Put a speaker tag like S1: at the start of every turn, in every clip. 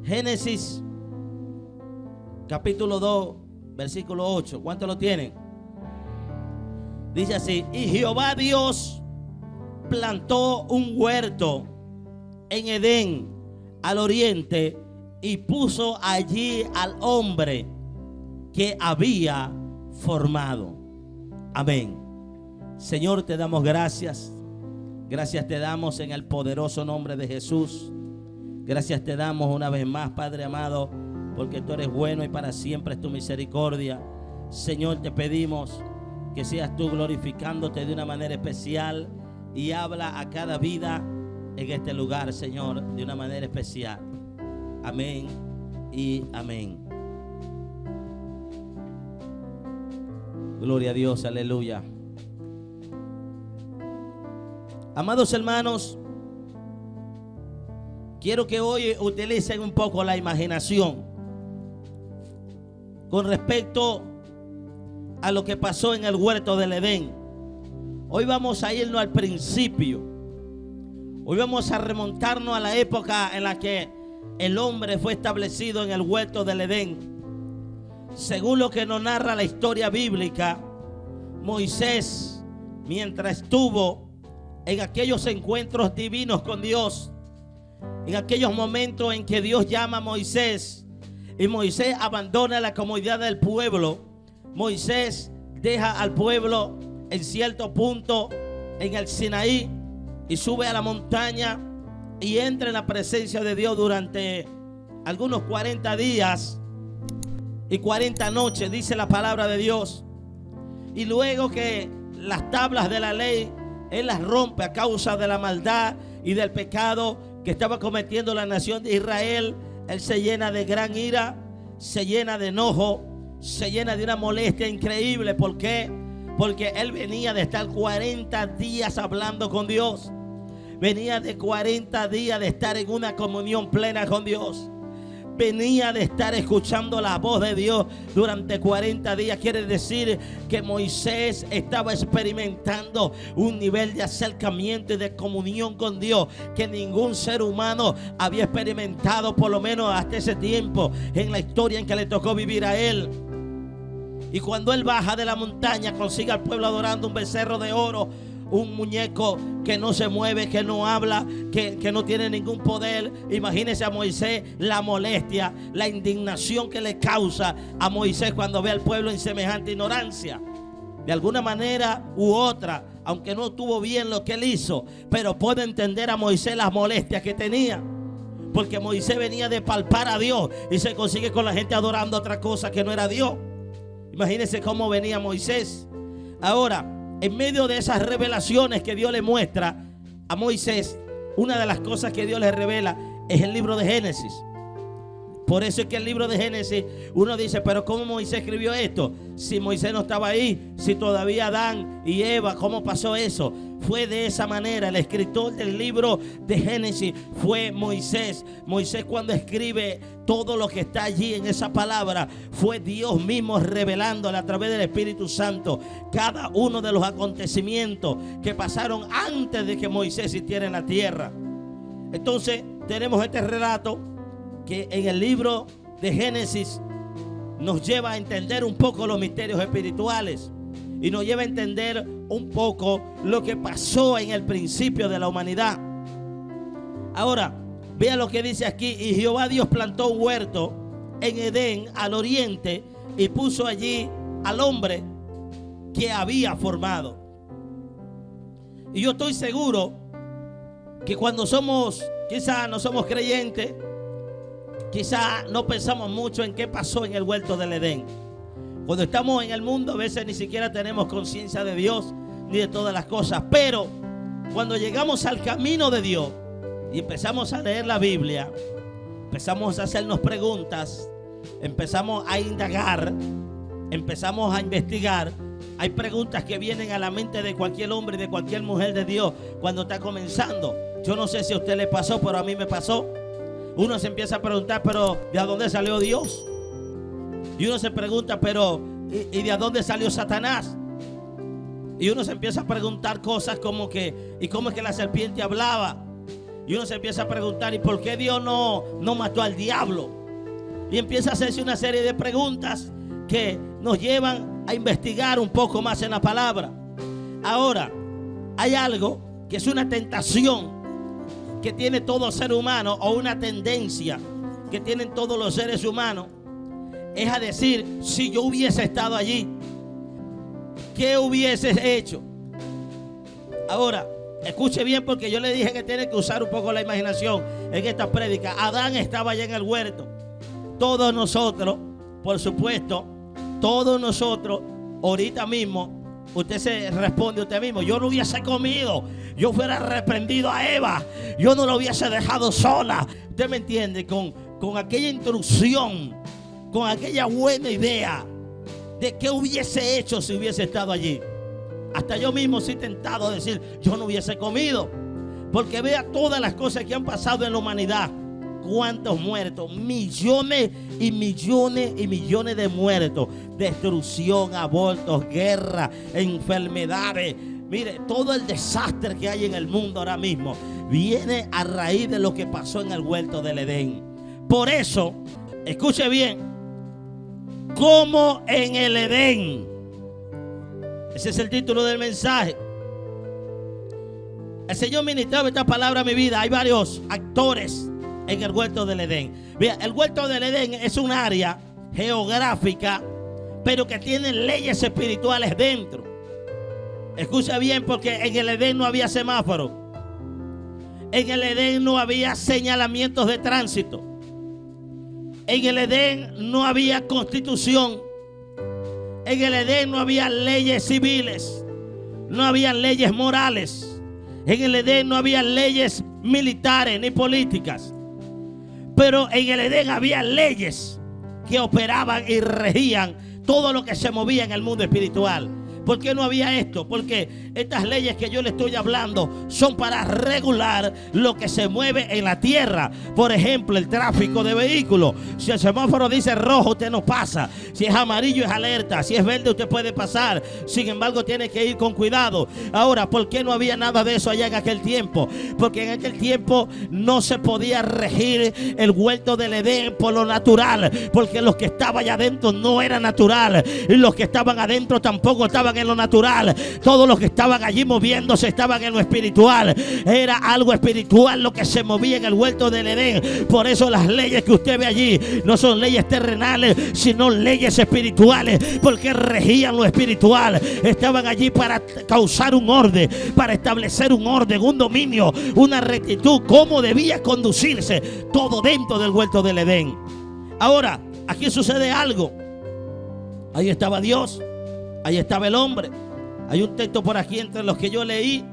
S1: Génesis capítulo 2, versículo 8. ¿Cuántos lo tienen? Dice así: y Jehová Dios plantó un huerto en Edén al oriente y puso allí al hombre que había formado. Amén. Señor, te damos gracias. Gracias te damos en el poderoso nombre de Jesús. Gracias te damos una vez más, Padre amado, porque tú eres bueno y para siempre es tu misericordia. Señor, te pedimos que seas tú glorificándote de una manera especial y habla a cada vida en este lugar, Señor, de una manera especial. Amén y amén. Gloria a Dios, aleluya. Amados hermanos, quiero que hoy utilicen un poco la imaginación con respecto a lo que pasó en el huerto del Edén. Hoy vamos a irnos al principio. Hoy vamos a remontarnos a la época en la que el hombre fue establecido en el huerto del Edén. Según lo que nos narra la historia bíblica, Moisés, mientras estuvo en aquellos encuentros divinos con Dios, en aquellos momentos en que Dios llama a Moisés y Moisés abandona la comodidad del pueblo, Moisés deja al pueblo en cierto punto en el Sinaí y sube a la montaña y entra en la presencia de Dios durante algunos 40 días y 40 noches, dice la palabra de Dios. Y luego que las tablas de la ley Él las rompe a causa de la maldad y del pecado que estaba cometiendo la nación de Israel, Él se llena de gran ira, se llena de enojo, se llena de una molestia increíble. ¿Por qué? Porque Él venía de estar 40 días hablando con Dios. Venía de 40 días de estar en una comunión plena con Dios. Venía de estar escuchando la voz de Dios durante 40 días. Quiere decir que Moisés estaba experimentando un nivel de acercamiento y de comunión con Dios que ningún ser humano había experimentado, por lo menos hasta ese tiempo en la historia en que le tocó vivir a él. Y cuando él baja de la montaña, consigue al pueblo adorando un becerro de oro, un muñeco que no se mueve, que no habla, que no tiene ningún poder. Imagínese a Moisés la molestia, la indignación que le causa a Moisés cuando ve al pueblo en semejante ignorancia. De alguna manera u otra, aunque no estuvo bien lo que él hizo, pero puede entender a Moisés las molestias que tenía. Porque Moisés venía de palpar a Dios y se consigue con la gente adorando otra cosa que no era Dios. Imagínense cómo venía Moisés. Ahora, en medio de esas revelaciones que Dios le muestra a Moisés, una de las cosas que Dios le revela es el libro de Génesis. Por eso es que el libro de Génesis, uno dice, pero ¿cómo Moisés escribió esto? Si Moisés no estaba ahí, si todavía Adán y Eva, ¿cómo pasó eso? Fue de esa manera. El escritor del libro de Génesis fue Moisés. Moisés, cuando escribe todo lo que está allí en esa palabra, fue Dios mismo revelándole a través del Espíritu Santo cada uno de los acontecimientos que pasaron antes de que Moisés existiera en la tierra. Entonces tenemos este relato que en el libro de Génesis nos lleva a entender un poco los misterios espirituales y nos lleva a entender un poco lo que pasó en el principio de la humanidad. Ahora, vea lo que dice aquí: y Jehová Dios plantó un huerto en Edén al oriente y puso allí al hombre que había formado. Y yo estoy seguro que cuando quizás no somos creyentes, quizás no pensamos mucho en qué pasó en el huerto del Edén. Cuando estamos en el mundo, a veces ni siquiera tenemos conciencia de Dios ni de todas las cosas. Pero cuando llegamos al camino de Dios y empezamos a leer la Biblia, empezamos a hacernos preguntas, empezamos a indagar, empezamos a investigar. Hay preguntas que vienen a la mente de cualquier hombre y de cualquier mujer de Dios cuando está comenzando. Yo no sé si a usted le pasó, pero a mí me pasó. Uno se empieza a preguntar, pero ¿de dónde salió Dios? Y uno se pregunta, pero ¿y de dónde salió Satanás? Y uno se empieza a preguntar cosas como que, ¿y cómo es que la serpiente hablaba? Y uno se empieza a preguntar, ¿y por qué Dios no mató al diablo? Y empieza a hacerse una serie de preguntas que nos llevan a investigar un poco más en la palabra. Ahora, hay algo que es una tentación que tiene todo ser humano, o una tendencia que tienen todos los seres humanos, es a decir, si yo hubiese estado allí, ¿qué hubieses hecho? Ahora, escuche bien, porque yo le dije que tiene que usar un poco la imaginación en esta prédica. Adán estaba allá en el huerto. Todos nosotros, por supuesto, todos nosotros, ahorita mismo, usted se responde a usted mismo: yo no hubiese comido, yo fuera reprendido a Eva, yo no lo hubiese dejado sola. Usted me entiende, con aquella instrucción, con aquella buena idea de qué hubiese hecho si hubiese estado allí. Hasta yo mismo soy tentado a decir: yo no hubiese comido, porque vea todas las cosas que han pasado en la humanidad. ¿Cuántos muertos? Millones y millones y millones de muertos. Destrucción, abortos, guerra, enfermedades. Mire, todo el desastre que hay en el mundo ahora mismo viene a raíz de lo que pasó en el huerto del Edén. Por eso, escuche bien, como en el Edén. Ese es el título del mensaje. El Señor ministraba esta palabra a mi vida. Hay varios actores en el huerto del Edén. Mira, el huerto del Edén es un área geográfica, pero que tiene leyes espirituales dentro. Escucha bien, porque en el Edén no había semáforo. En el Edén no había señalamientos de tránsito. En el Edén no había constitución. En el Edén no había leyes civiles. No había leyes morales. En el Edén no había leyes militares ni políticas. Pero en el Edén había leyes que operaban y regían todo lo que se movía en el mundo espiritual. ¿Por qué no había esto? Porque estas leyes que yo le estoy hablando son para regular lo que se mueve en la tierra. Por ejemplo, el tráfico de vehículos. Si el semáforo dice rojo, usted no pasa. Si es amarillo, es alerta. Si es verde, usted puede pasar. Sin embargo, tiene que ir con cuidado. Ahora, ¿por qué no había nada de eso allá en aquel tiempo? Porque en aquel tiempo no se podía regir el huerto del Edén por lo natural. Porque los que estaban allá adentro no era natural. Y los que estaban adentro tampoco estaban en lo natural. Todos los que estaban allí moviéndose estaban en lo espiritual. Era algo espiritual lo que se movía en el huerto del Edén. Por eso las leyes que usted ve allí no son leyes terrenales, sino leyes espirituales, porque regían lo espiritual. Estaban allí para causar un orden, para establecer un orden, un dominio, una rectitud, cómo debía conducirse todo dentro del huerto del Edén. Ahora, aquí sucede algo. Ahí estaba Dios, ahí estaba el hombre. Hay un texto por aquí entre los que yo leí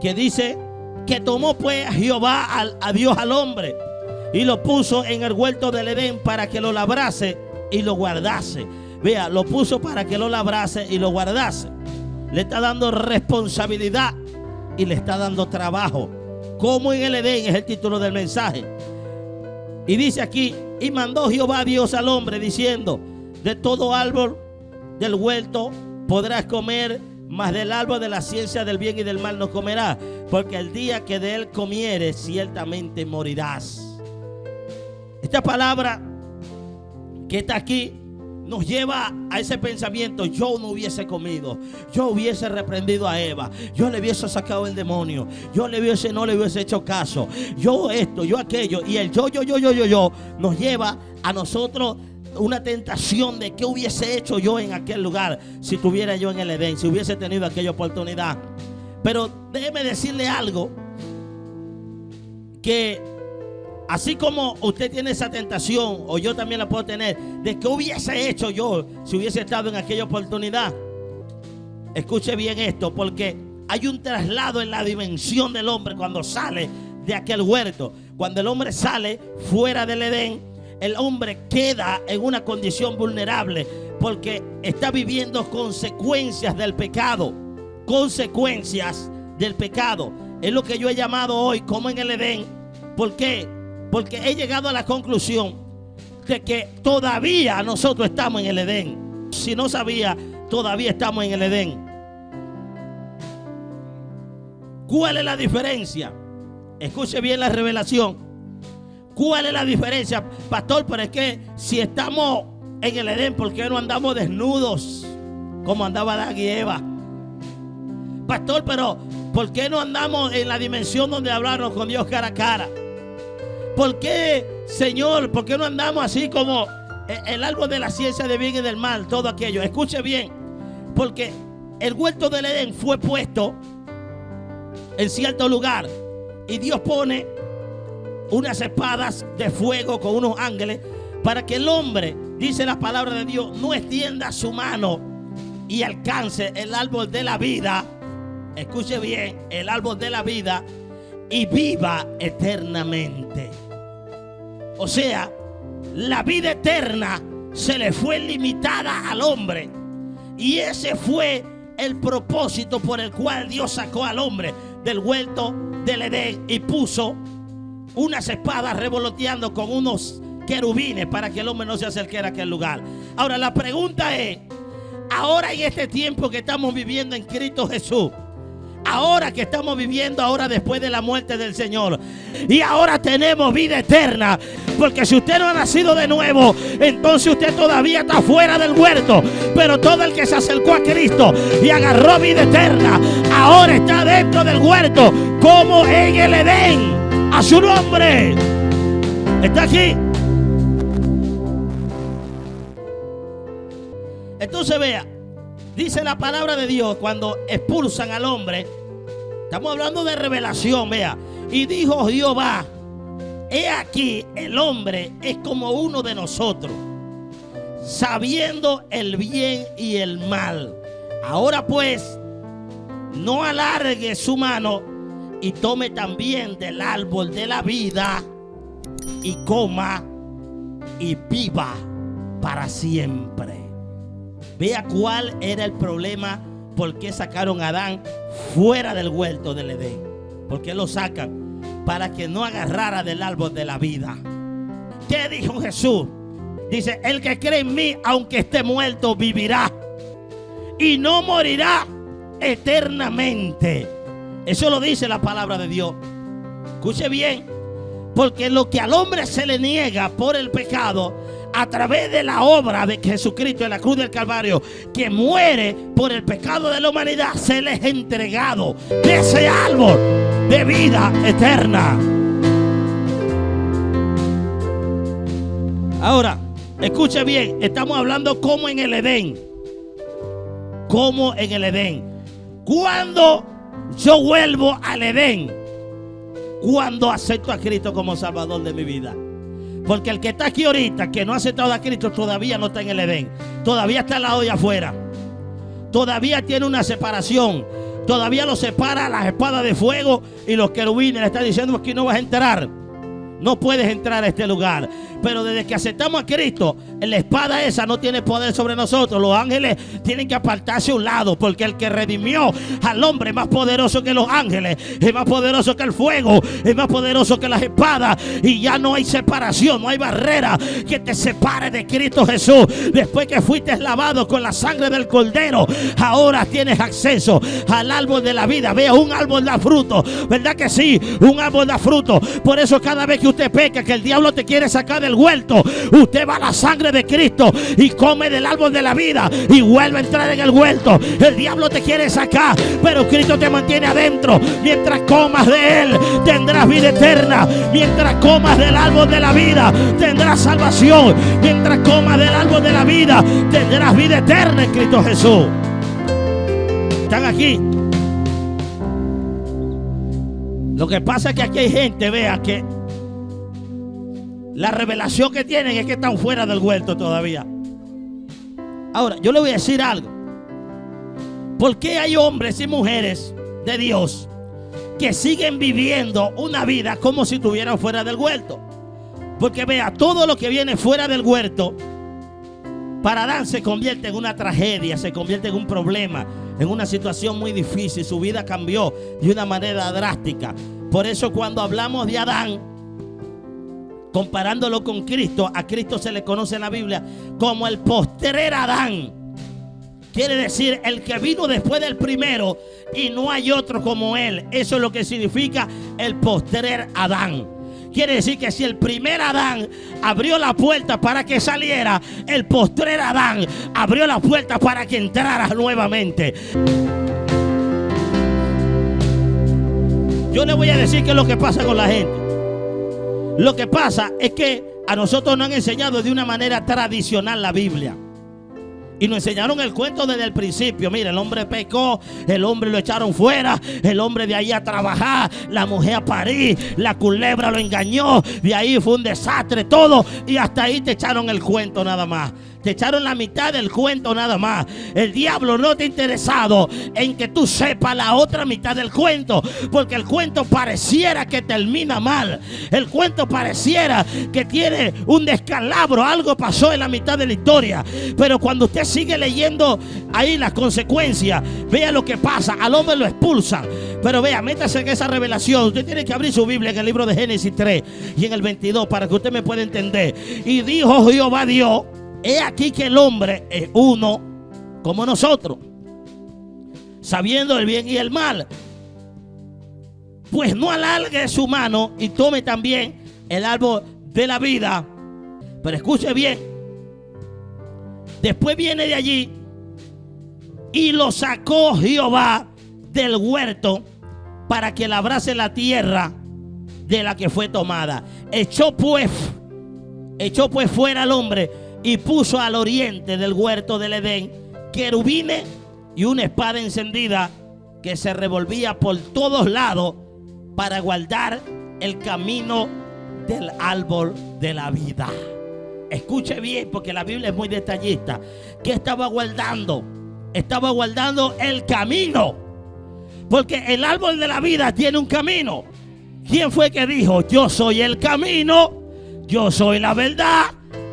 S1: que dice que tomó pues Jehová a Dios al hombre y lo puso en el huerto del Edén para que lo labrase y lo guardase. Vea, lo puso para que lo labrase y lo guardase. Le está dando responsabilidad y le está dando trabajo. Como en el Edén es el título del mensaje. Y dice aquí: y mandó Jehová Dios al hombre diciendo: de todo árbol del huerto podrás comer, mas del árbol de la ciencia del bien y del mal no comerás, porque el día que de él comieres ciertamente morirás. Esta palabra que está aquí nos lleva a ese pensamiento: yo no hubiese comido, yo hubiese reprendido a Eva, yo le hubiese sacado el demonio, yo no le hubiese hecho caso, yo esto, yo aquello. Y el yo nos lleva a nosotros una tentación de qué hubiese hecho yo en aquel lugar si estuviera yo en el Edén, si hubiese tenido aquella oportunidad. Pero déjeme decirle algo, que así como usted tiene esa tentación, o yo también la puedo tener, de qué hubiese hecho yo si hubiese estado en aquella oportunidad. Escuche bien esto, porque hay un traslado en la dimensión del hombre cuando sale de aquel huerto. Cuando el hombre sale fuera del Edén, el hombre queda en una condición vulnerable porque está viviendo consecuencias del pecado. Consecuencias del pecado. Es lo que yo he llamado hoy como en el Edén. ¿Por qué? Porque he llegado a la conclusión de que todavía nosotros estamos en el Edén. Si no sabía, todavía estamos en el Edén. ¿Cuál es la diferencia? Escuche bien la revelación. ¿Cuál es la diferencia? Pastor, pero es que si estamos en el Edén, ¿por qué no andamos desnudos como andaba Adán y Eva? Pastor, pero ¿por qué no andamos en la dimensión donde hablaron con Dios cara a cara? ¿Por qué, Señor, por qué no andamos así como el árbol de la ciencia del bien y del mal? Todo aquello. Escuche bien. Porque el huerto del Edén fue puesto en cierto lugar. Y Dios pone unas espadas de fuego con unos ángeles para que el hombre, dice la palabra de Dios, no extienda su mano y alcance el árbol de la vida. Escuche bien, el árbol de la vida, y viva eternamente. O sea, la vida eterna se le fue limitada al hombre. Y ese fue el propósito por el cual Dios sacó al hombre del huerto del Edén y puso unas espadas revoloteando con unos querubines para que el hombre no se acerque a aquel lugar. Ahora la pregunta es, ahora en este tiempo que estamos viviendo en Cristo Jesús, ahora que estamos viviendo ahora después de la muerte del Señor, y ahora tenemos vida eterna, porque si usted no ha nacido de nuevo, entonces usted todavía está fuera del huerto. Pero todo el que se acercó a Cristo y agarró vida eterna, ahora está dentro del huerto, como en el Edén. A su nombre. Está aquí. Entonces vea, dice la palabra de Dios cuando expulsan al hombre. Estamos hablando de revelación, vea. Y dijo Jehová: he aquí, el hombre es como uno de nosotros, sabiendo el bien y el mal. Ahora pues, no alargue su mano y tome también del árbol de la vida y coma y viva para siempre. Vea cuál era el problema. ¿Por qué sacaron a Adán fuera del huerto del Edén? ¿Por qué lo sacan? Para que no agarrara del árbol de la vida. ¿Qué dijo Jesús? Dice: el que cree en mí, aunque esté muerto, vivirá y no morirá eternamente. Eso lo dice la palabra de Dios. Escuche bien. Porque lo que al hombre se le niega por el pecado, a través de la obra de Jesucristo en la cruz del Calvario, que muere por el pecado de la humanidad, se les ha entregado de ese árbol de vida eterna. Ahora, escuche bien, estamos hablando como en el Edén. Como en el Edén. Cuando yo vuelvo al Edén, cuando acepto a Cristo como Salvador de mi vida. Porque el que está aquí ahorita, que no ha aceptado a Cristo, todavía no está en el Edén. Todavía está al lado de afuera. Todavía tiene una separación. Todavía lo separa las espadas de fuego y los querubines. Le están diciendo: aquí no vas a entrar. No puedes entrar a este lugar. Pero desde que aceptamos a Cristo, la espada esa no tiene poder sobre nosotros. Los ángeles tienen que apartarse a un lado, porque el que redimió al hombre es más poderoso que los ángeles, es más poderoso que el fuego, es más poderoso que las espadas. Y ya no hay separación, no hay barrera que te separe de Cristo Jesús. Después que fuiste lavado con la sangre del Cordero, ahora tienes acceso al árbol de la vida. Vea, un árbol da fruto, ¿verdad que sí? Un árbol da fruto. Por eso cada vez que usted peca, que el diablo te quiere sacar del huerto, usted va a la sangre de Cristo y come del árbol de la vida y vuelve a entrar en el huerto. El diablo te quiere sacar, pero Cristo te mantiene adentro. Mientras comas de él, tendrás vida eterna. Mientras comas del árbol de la vida, tendrás salvación. Mientras comas del árbol de la vida, tendrás vida eterna en Cristo Jesús. ¿Están aquí? Lo que pasa es que aquí hay gente, vea, que la revelación que tienen es que están fuera del huerto todavía. Ahora, yo le voy a decir algo. ¿Por qué hay hombres y mujeres de Dios que siguen viviendo una vida como si estuvieran fuera del huerto? Porque vea, todo lo que viene fuera del huerto, para Adán se convierte en una tragedia, se convierte en un problema, en una situación muy difícil. Su vida cambió de una manera drástica. Por eso cuando hablamos de Adán, comparándolo con Cristo, a Cristo se le conoce en la Biblia como el postrer Adán, Quiere decir el que vino después del primero y no hay otro como él. Eso es lo que significa el postrer Adán. Quiere decir que si el primer Adán abrió la puerta para que saliera, el postrer Adán abrió la puerta para que entrara nuevamente. Yo le voy a decir qué es lo que pasa con la gente. Lo que pasa es que a nosotros nos han enseñado de una manera tradicional la Biblia. Y nos enseñaron el cuento desde el principio. Mira, el hombre pecó, el hombre lo echaron fuera, el hombre de ahí a trabajar, la mujer a parir, la culebra lo engañó, de ahí fue un desastre todo, y hasta ahí te echaron el cuento nada más. Te echaron la mitad del cuento nada más. El diablo no te ha interesado en que tú sepas la otra mitad del cuento, porque el cuento pareciera que termina mal. El cuento pareciera que tiene un descalabro. Algo pasó en la mitad de la historia. Pero cuando usted sigue leyendo ahí las consecuencias, vea lo que pasa. Al hombre lo expulsan. Pero vea, métase en esa revelación. Usted tiene que abrir su Biblia en el libro de Génesis 3 y en el 22 para que usted me pueda entender. Y dijo Jehová Dios: he aquí que el hombre es uno como nosotros, sabiendo el bien y el mal. Pues no alargue su mano y tome también el árbol de la vida. Pero escuche bien. Después viene de allí: y lo sacó Jehová del huerto para que labrase la tierra de la que fue tomada. Echó pues fuera al hombre y puso al oriente del huerto del Edén querubines y una espada encendida que se revolvía por todos lados para guardar el camino del árbol de la vida. Escuche bien, porque la Biblia es muy detallista. ¿Qué estaba guardando? Estaba guardando el camino, porque el árbol de la vida tiene un camino. ¿Quién fue que dijo: yo soy el camino, yo soy la verdad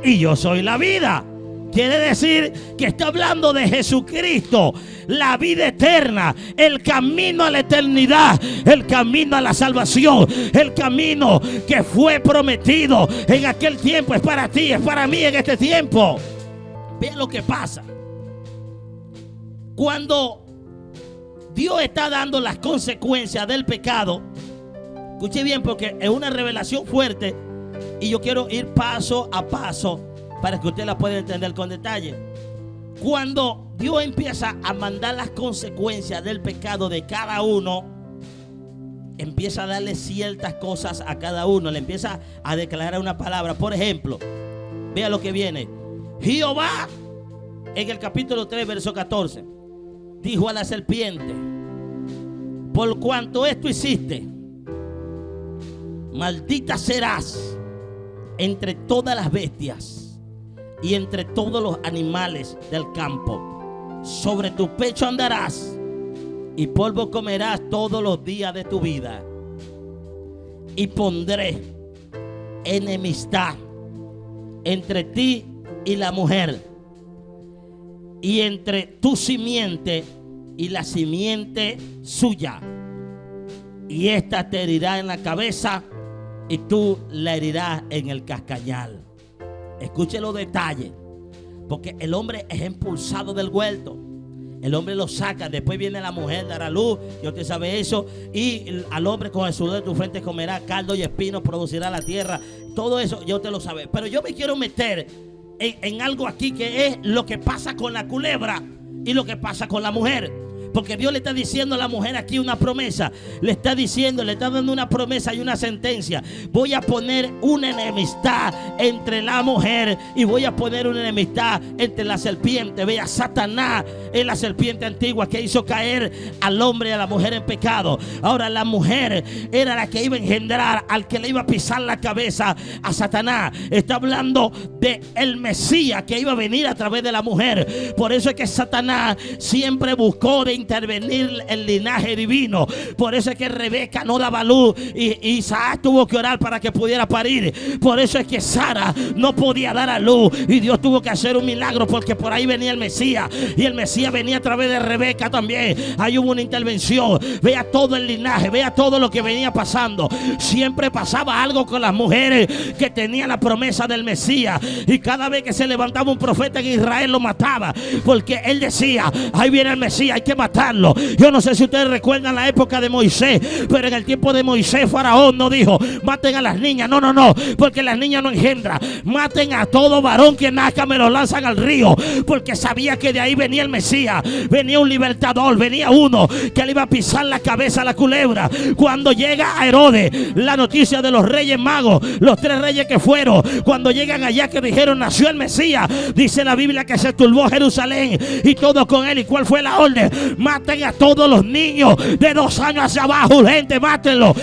S1: y yo soy la vida? Quiere decir que está hablando de Jesucristo, la vida eterna, el camino a la eternidad, el camino a la salvación, el camino que fue prometido en aquel tiempo. Es para ti, es para mí en este tiempo. Vean lo que pasa. Cuando Dios está dando las consecuencias del pecado, escuche bien, porque es una revelación fuerte y yo quiero ir paso a paso para que usted la pueda entender con detalle. Cuando Dios empieza a mandar las consecuencias del pecado de cada uno, empieza a darle ciertas cosas a cada uno, le empieza a declarar una palabra. Por ejemplo, vea lo que viene. Jehová, en el capítulo 3, verso 14, dijo a la serpiente: por cuanto esto hiciste, maldita serás entre todas las bestias y entre todos los animales del campo. Sobre tu pecho andarás y polvo comerás todos los días de tu vida. Y pondré enemistad entre ti y la mujer, y entre tu simiente y la simiente suya. Y esta te herirá en la cabeza y tú la herirás en el cascañal. Escuche los detalles, porque el hombre es impulsado del huerto. El hombre lo saca, después viene la mujer, dará luz, y usted sabe eso. Y al hombre con el sudor de tu frente comerá caldo y espinos, producirá la tierra. Todo eso ya usted lo sabe. Pero yo me quiero meter en algo aquí, que es lo que pasa con la culebra y lo que pasa con la mujer. Porque Dios le está diciendo a la mujer aquí una promesa. Le está diciendo, le está dando una promesa y una sentencia. Voy a poner una enemistad entre la mujer y voy a poner una enemistad entre la serpiente. Vea, Satanás es la serpiente antigua que hizo caer al hombre y a la mujer en pecado. Ahora la mujer era la que iba a engendrar al que le iba a pisar la cabeza a Satanás. Está hablando de el Mesías que iba a venir a través de la mujer. Por eso es que Satanás siempre buscó de intervenir el linaje divino. Por eso es que Rebeca no daba luz y Isaac tuvo que orar para que pudiera parir. Por eso es que Sara no podía dar a luz y Dios tuvo que hacer un milagro, porque por ahí venía el Mesías, y el Mesías venía a través de Rebeca también. Ahí hubo una intervención. Vea todo el linaje, vea todo lo que venía pasando. Siempre pasaba algo con las mujeres que tenían la promesa del Mesías, y cada vez que se levantaba un profeta en Israel lo mataba, porque él decía: ahí viene el Mesías, hay que matarlo. Yo no sé si ustedes recuerdan la época de Moisés, pero en el tiempo de Moisés Faraón no dijo: maten a las niñas. No, porque las niñas no engendran. Maten a todo varón que nazca, me lo lanzan al río, porque sabía que de ahí venía el Mesías, venía un libertador, venía uno que le iba a pisar la cabeza a la culebra. Cuando llega a Herodes la noticia de los reyes magos, los 3 reyes que fueron, cuando llegan allá que dijeron: nació el Mesías, dice la Biblia que se turbó Jerusalén y todo con él. ¿Y cuál fue la orden? Maten a todos los niños de 2 años hacia abajo, urgente, mátenlo.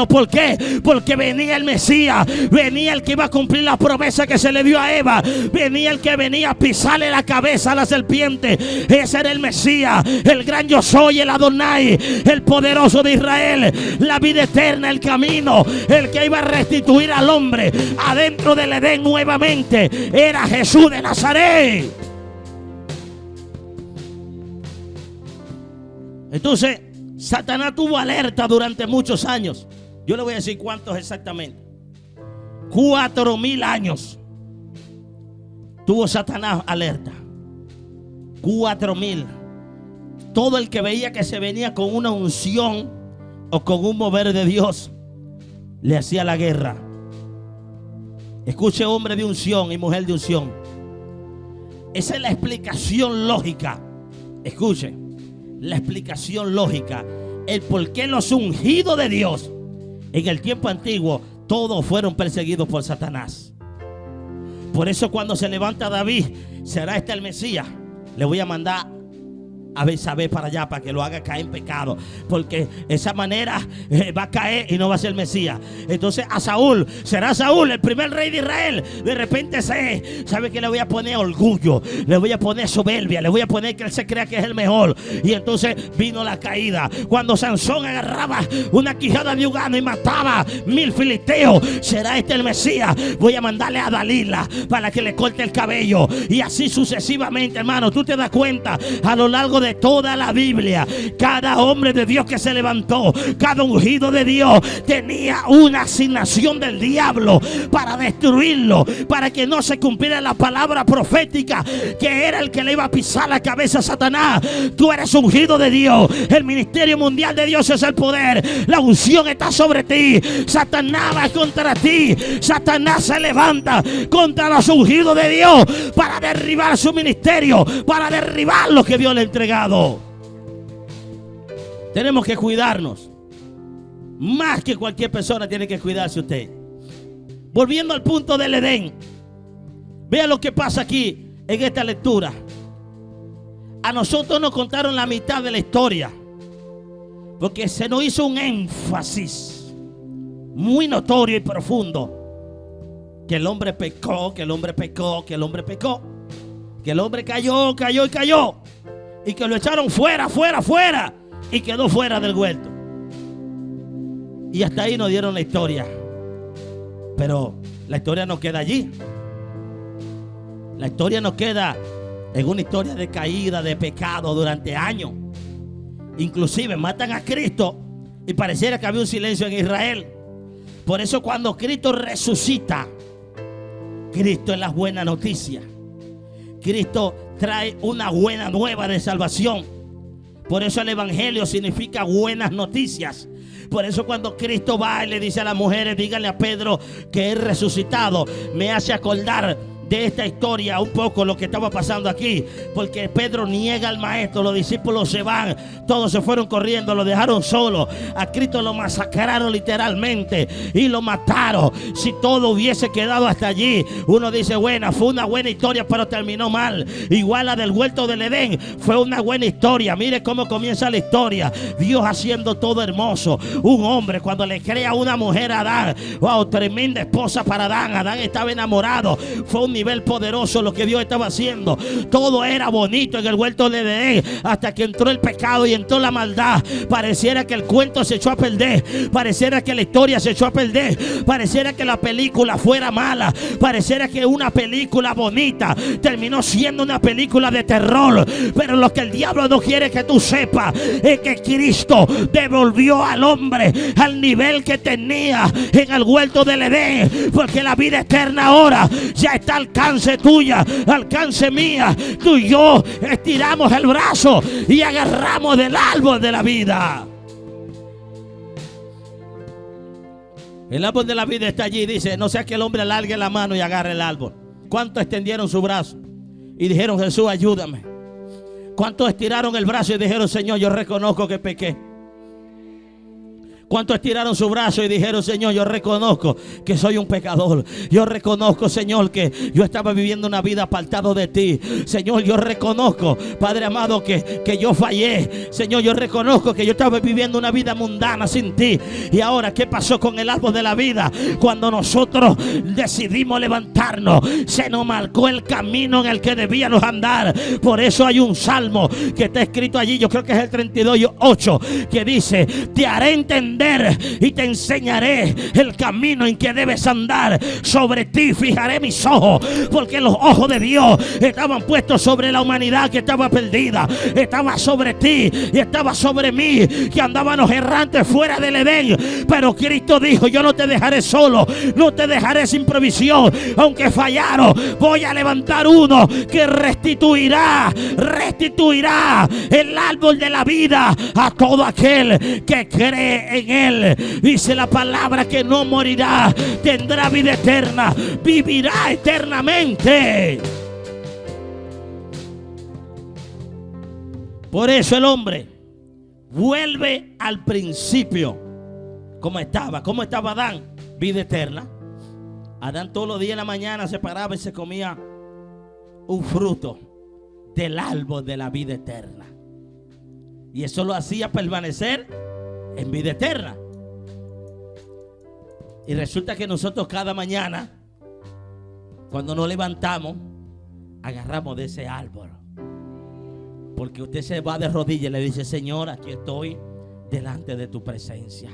S1: ¿Por qué? Porque venía el Mesías, venía el que iba a cumplir la promesa que se le dio a Eva, venía el que venía a pisarle la cabeza a la serpiente. Ese era el Mesías, el gran yo soy, el Adonai, el poderoso de Israel, la vida eterna, el camino, el que iba a restituir al hombre adentro del Edén nuevamente. Era Jesús de Nazaret. Entonces Satanás tuvo alerta durante muchos años. Yo le voy a decir cuántos exactamente. 4,000 años tuvo Satanás alerta. 4,000. Todo el que veía que se venía con una unción o con un mover de Dios, le hacía la guerra. Escuche, hombre de unción y mujer de unción. Esa es la explicación lógica. Escuche, la explicación lógica. El por qué los ungidos de Dios en el tiempo antiguo todos fueron perseguidos por Satanás. Por eso cuando se levanta David, será este el Mesías, le voy a mandar a Betsabé para allá para que lo haga caer en pecado, porque esa manera va a caer y no va a ser el Mesías. Entonces a Saúl, será Saúl el primer rey de Israel. De repente sabe que le voy a poner orgullo, le voy a poner soberbia, le voy a poner que él se crea que es el mejor. Y entonces vino la caída. Cuando Sansón agarraba una quijada de ugano y mataba 1000 filisteos, será este el Mesías, voy a mandarle a Dalila para que le corte el cabello. Y así sucesivamente, hermano. Tú te das cuenta, a lo largo de toda la Biblia, cada hombre de Dios que se levantó, cada ungido de Dios, tenía una asignación del diablo para destruirlo, para que no se cumpliera la palabra profética, que era el que le iba a pisar la cabeza a Satanás. Tú eres ungido de Dios, el ministerio mundial de Dios es el poder, la unción está sobre ti. Satanás va contra ti, Satanás se levanta contra los ungidos de Dios para derribar su ministerio, para derribar lo que Dios le entregó. Tenemos que cuidarnos. Más que cualquier persona tiene que cuidarse usted. Volviendo al punto del Edén, vea lo que pasa aquí en esta lectura. A nosotros nos contaron la mitad de la historia, porque se nos hizo un énfasis muy notorio y profundo, que el hombre pecó, que el hombre pecó, que el hombre pecó, que el hombre cayó, cayó y cayó, y que lo echaron fuera, y quedó fuera del huerto. Y hasta ahí nos dieron la historia. Pero la historia no queda allí. La historia no queda en una historia de caída, de pecado durante años. Inclusive matan a Cristo y pareciera que había un silencio en Israel. Por eso cuando Cristo resucita, Cristo es la buena noticia. Cristo trae una buena nueva de salvación. Por eso el evangelio significa buenas noticias. Por eso cuando Cristo va y le dice a las mujeres: díganle a Pedro que es resucitado, me hace acordar de esta historia un poco lo que estaba pasando aquí, porque Pedro niega al maestro, los discípulos se van, todos se fueron corriendo, lo dejaron solo. A Cristo lo masacraron literalmente y lo mataron. Si todo hubiese quedado hasta allí, uno dice: bueno, fue una buena historia, pero terminó mal. Igual la del huerto del Edén fue una buena historia. Mire cómo comienza la historia, Dios haciendo todo hermoso. Un hombre cuando le crea una mujer a Adán, wow, tremenda esposa para Adán. Adán estaba enamorado, fue un nivel poderoso lo que Dios estaba haciendo. Todo era bonito en el huerto de Edén, hasta que entró el pecado y entró la maldad. Pareciera que el cuento se echó a perder, pareciera que la historia se echó a perder, pareciera que la película fuera mala, pareciera que una película bonita terminó siendo una película de terror. Pero lo que el diablo no quiere que tú sepas es que Cristo devolvió al hombre al nivel que tenía en el huerto del Edén, porque la vida eterna ahora ya está al alcance tuya, alcance mía. Tú y yo estiramos el brazo y agarramos del árbol de la vida. El árbol de la vida está allí, dice, no sea que el hombre alargue la mano y agarre el árbol. ¿Cuántos extendieron su brazo y dijeron, Jesús, ayúdame? ¿Cuántos estiraron el brazo y dijeron, Señor, yo reconozco que pequé? ¿Cuántos estiraron su brazo y dijeron, Señor, yo reconozco que soy un pecador? Yo reconozco, Señor, que yo estaba viviendo una vida apartado de ti. Señor, yo reconozco, Padre amado, que yo fallé. Señor, yo reconozco que yo estaba viviendo una vida mundana sin ti. Y ahora, ¿qué pasó con el árbol de la vida? Cuando nosotros decidimos levantarnos, se nos marcó el camino en el que debíamos andar. Por eso hay un salmo que está escrito allí, yo creo que es el 32:8, que dice, te haré entender y te enseñaré el camino en que debes andar. Sobre ti fijaré mis ojos, porque los ojos de Dios estaban puestos sobre la humanidad que estaba perdida. Estaba sobre ti y estaba sobre mí, que andábamos errantes fuera del Edén. Pero Cristo dijo, yo no te dejaré solo, no te dejaré sin provisión. Aunque fallaron, voy a levantar uno que restituirá el árbol de la vida a todo aquel que cree en él. Dice la palabra que no morirá, tendrá vida eterna, vivirá eternamente. Por eso el hombre vuelve al principio. ¿Cómo estaba? ¿Cómo estaba Adán? Vida eterna. Adán todos los días en la mañana se paraba y se comía un fruto del árbol de la vida eterna. Y eso lo hacía permanecer en vida eterna. Y resulta que nosotros cada mañana, cuando nos levantamos, agarramos de ese árbol. Porque usted se va de rodillas y le dice, Señor, aquí estoy delante de tu presencia.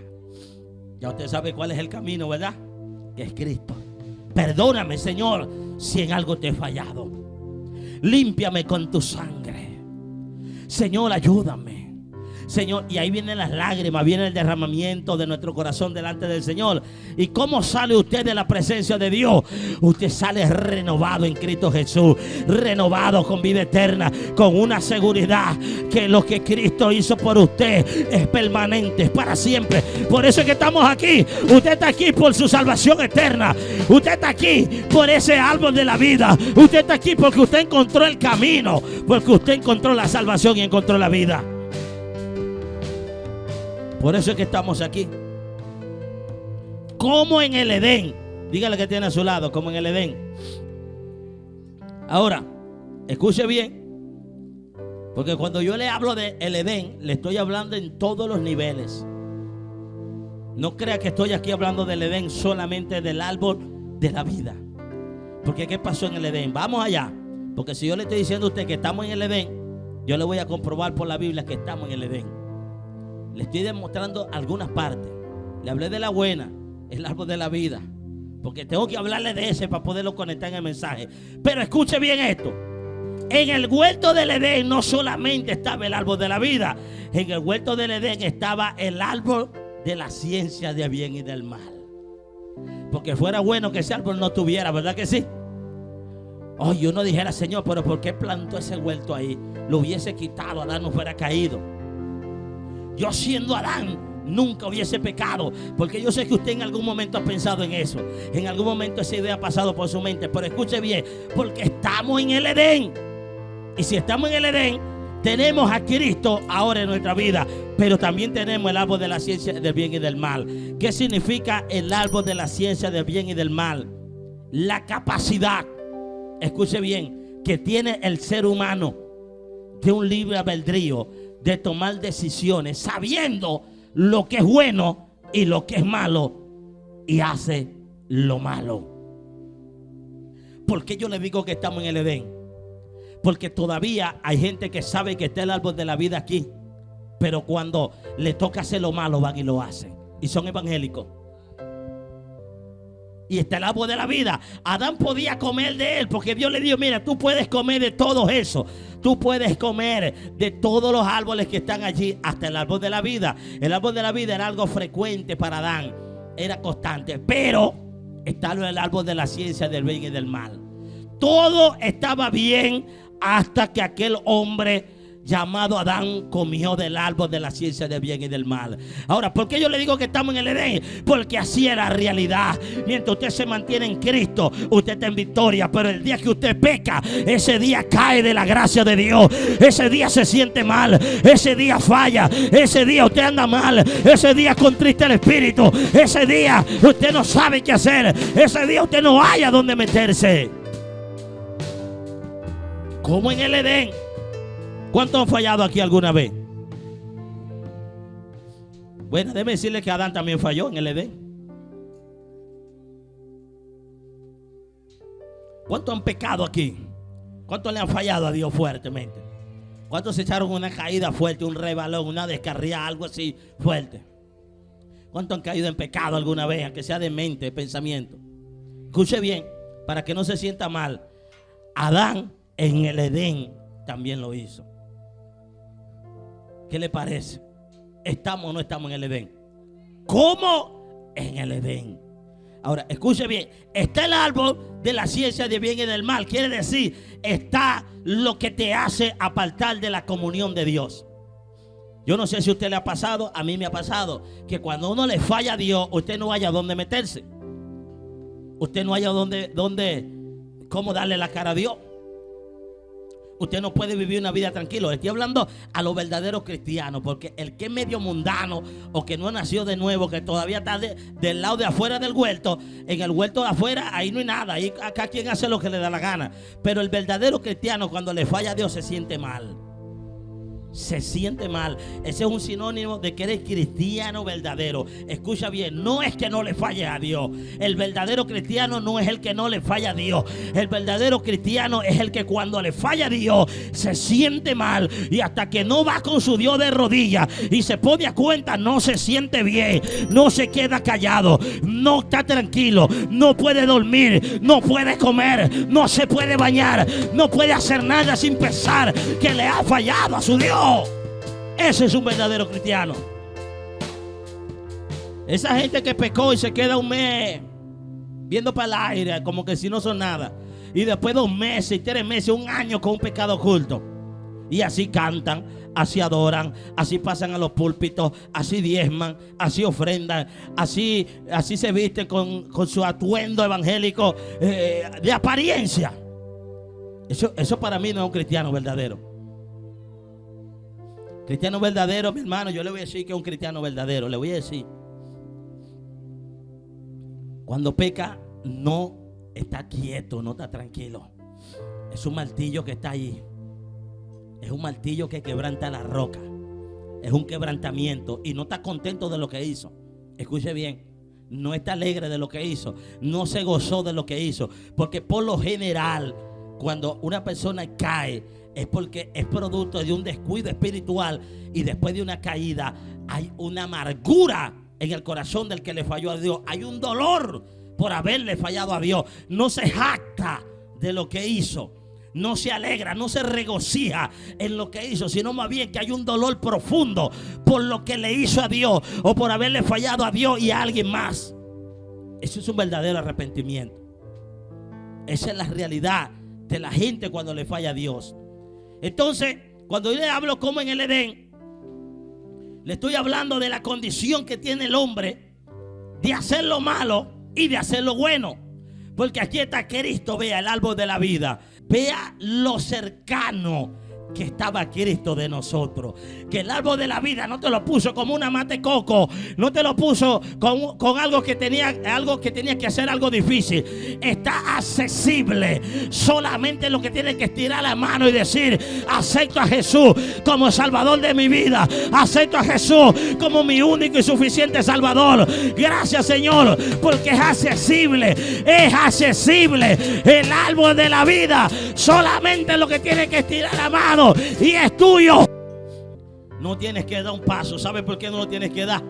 S1: Ya usted sabe cuál es el camino, ¿verdad? Que es Cristo. Perdóname, Señor, si en algo te he fallado. Límpiame con tu sangre. Señor, ayúdame. Señor, y ahí vienen las lágrimas, viene el derramamiento de nuestro corazón delante del Señor. ¿Y cómo sale usted de la presencia de Dios? Usted sale renovado en Cristo Jesús, renovado con vida eterna, con una seguridad que lo que Cristo hizo por usted es permanente, es para siempre. Por eso es que estamos aquí. Usted está aquí por su salvación eterna. Usted está aquí por ese árbol de la vida. Usted está aquí porque usted encontró el camino, porque usted encontró la salvación y encontró la vida. Por eso es que estamos aquí. Como en el Edén. Dígale que tiene a su lado, como en el Edén. Ahora, escuche bien. Porque cuando yo le hablo de el Edén, le estoy hablando en todos los niveles. No crea que estoy aquí hablando del Edén solamente del árbol de la vida. Porque ¿qué pasó en el Edén? Vamos allá. Porque si yo le estoy diciendo a usted que estamos en el Edén, yo le voy a comprobar por la Biblia que estamos en el Edén. Le estoy demostrando algunas partes. Le hablé de la buena, el árbol de la vida, porque tengo que hablarle de ese para poderlo conectar en el mensaje. Pero escuche bien esto. En el huerto del Edén no solamente estaba el árbol de la vida. En el huerto del Edén estaba el árbol de la ciencia del bien y del mal. Porque fuera bueno que ese árbol no tuviera, ¿verdad que sí? Yo no dijera, Señor, pero ¿por qué plantó ese huerto ahí? Lo hubiese quitado, Adán no fuera caído. Yo siendo Adán nunca hubiese pecado, porque yo sé que usted en algún momento ha pensado en eso. En algún momento esa idea ha pasado por su mente. Pero escuche bien, porque estamos en el Edén. Y si estamos en el Edén, tenemos a Cristo ahora en nuestra vida. Pero también tenemos el árbol de la ciencia del bien y del mal. ¿Qué significa el árbol de la ciencia del bien y del mal? La capacidad, escuche bien, que tiene el ser humano de un libre albedrío, de tomar decisiones sabiendo lo que es bueno y lo que es malo, y hace lo malo. ¿Por qué yo le digo que estamos en el Edén? Porque todavía hay gente que sabe que está el árbol de la vida aquí, pero cuando le toca hacer lo malo van y lo hacen. Y son evangélicos. Y está el árbol de la vida. Adán podía comer de él porque Dios le dijo: mira, tú puedes comer de todo eso. Tú puedes comer de todos los árboles que están allí, hasta el árbol de la vida. El árbol de la vida era algo frecuente para Adán, era constante. Pero está el árbol de la ciencia del bien y del mal. Todo estaba bien hasta que aquel hombre llamado Adán comió del árbol de la ciencia del bien y del mal. Ahora, ¿por qué yo le digo que estamos en el Edén? Porque así era la realidad. Mientras usted se mantiene en Cristo, usted está en victoria. Pero el día que usted peca, ese día cae de la gracia de Dios. Ese día se siente mal. Ese día falla. Ese día usted anda mal. Ese día contrista el espíritu. Ese día usted no sabe qué hacer. Ese día usted no haya dónde meterse. Como en el Edén. ¿Cuántos han fallado aquí alguna vez? Bueno, déjeme decirle que Adán también falló en el Edén. ¿Cuántos han pecado aquí? ¿Cuántos le han fallado a Dios fuertemente? ¿Cuántos se echaron una caída fuerte, un rebalón, una descarría, algo así fuerte? ¿Cuántos han caído en pecado alguna vez, aunque sea de mente, de pensamiento? Escuche bien, para que no se sienta mal. Adán en el Edén también lo hizo. ¿Qué le parece? ¿Estamos o no estamos en el Edén? ¿Cómo? En el Edén. Ahora, escuche bien. Está el árbol de la ciencia del bien y del mal. Quiere decir, está lo que te hace apartar de la comunión de Dios. Yo no sé si a usted le ha pasado, a mí me ha pasado, que cuando uno le falla a Dios, usted no haya dónde meterse. Usted no haya cómo darle la cara a Dios. Usted no puede vivir una vida tranquila. Estoy hablando a los verdaderos cristianos, porque el que es medio mundano o que no nació de nuevo, que todavía está del lado de afuera del huerto, en el huerto de afuera ahí no hay nada, ahí acá quien hace lo que le da la gana. Pero el verdadero cristiano, cuando le falla a Dios, se siente mal. Se siente mal. Ese es un sinónimo de que eres cristiano verdadero. Escucha bien, no es que no le falle a Dios. El verdadero cristiano no es el que no le falla a Dios. El verdadero cristiano es el que cuando le falla a Dios se siente mal, y hasta que no va con su Dios de rodillas y se pone a cuenta, no se siente bien, no se queda callado, no está tranquilo, no puede dormir, no puede comer, no se puede bañar, no puede hacer nada sin pensar que le ha fallado a su Dios. Ese es un verdadero cristiano. Esa gente que pecó y se queda un mes viendo para el aire como que si no son nada, y después 2 meses, 3 meses, 1 año con un pecado oculto, y así cantan, así adoran, así pasan a los púlpitos, así diezman, así ofrendan, así se visten con su atuendo evangélico de apariencia. Eso para mí no es un cristiano verdadero. Cristiano verdadero, mi hermano, yo le voy a decir que es un cristiano verdadero. Le voy a decir, cuando peca, no está quieto, no está tranquilo. Es un martillo que está ahí. Es un martillo que quebranta la roca. Es un quebrantamiento y no está contento de lo que hizo. Escuche bien, no está alegre de lo que hizo. No se gozó de lo que hizo. Porque por lo general, cuando una persona cae, es porque es producto de un descuido espiritual, y después de una caída hay una amargura en el corazón del que le falló a Dios. Hay un dolor por haberle fallado a Dios. No se jacta de lo que hizo, no se alegra, no se regocija en lo que hizo, sino más bien que hay un dolor profundo por lo que le hizo a Dios, o por haberle fallado a Dios y a alguien más. Eso es un verdadero arrepentimiento. Esa es la realidad de la gente cuando le falla a Dios. Entonces, cuando yo le hablo como en el Edén, le estoy hablando de la condición que tiene el hombre de hacer lo malo y de hacer lo bueno. Porque aquí está Cristo. Vea el árbol de la vida. Vea lo cercano que estaba Cristo de nosotros. Que el árbol de la vida no te lo puso como una mate coco, no te lo puso con algo que tenía que hacer algo difícil. Está accesible. Solamente lo que tienes que estirar la mano y decir: acepto a Jesús como Salvador de mi vida, acepto a Jesús como mi único y suficiente Salvador. Gracias, Señor, porque es accesible el árbol de la vida. Solamente lo que tienes que estirar la mano y es tuyo. No tienes que dar un paso. ¿Sabes por qué no lo tienes que dar?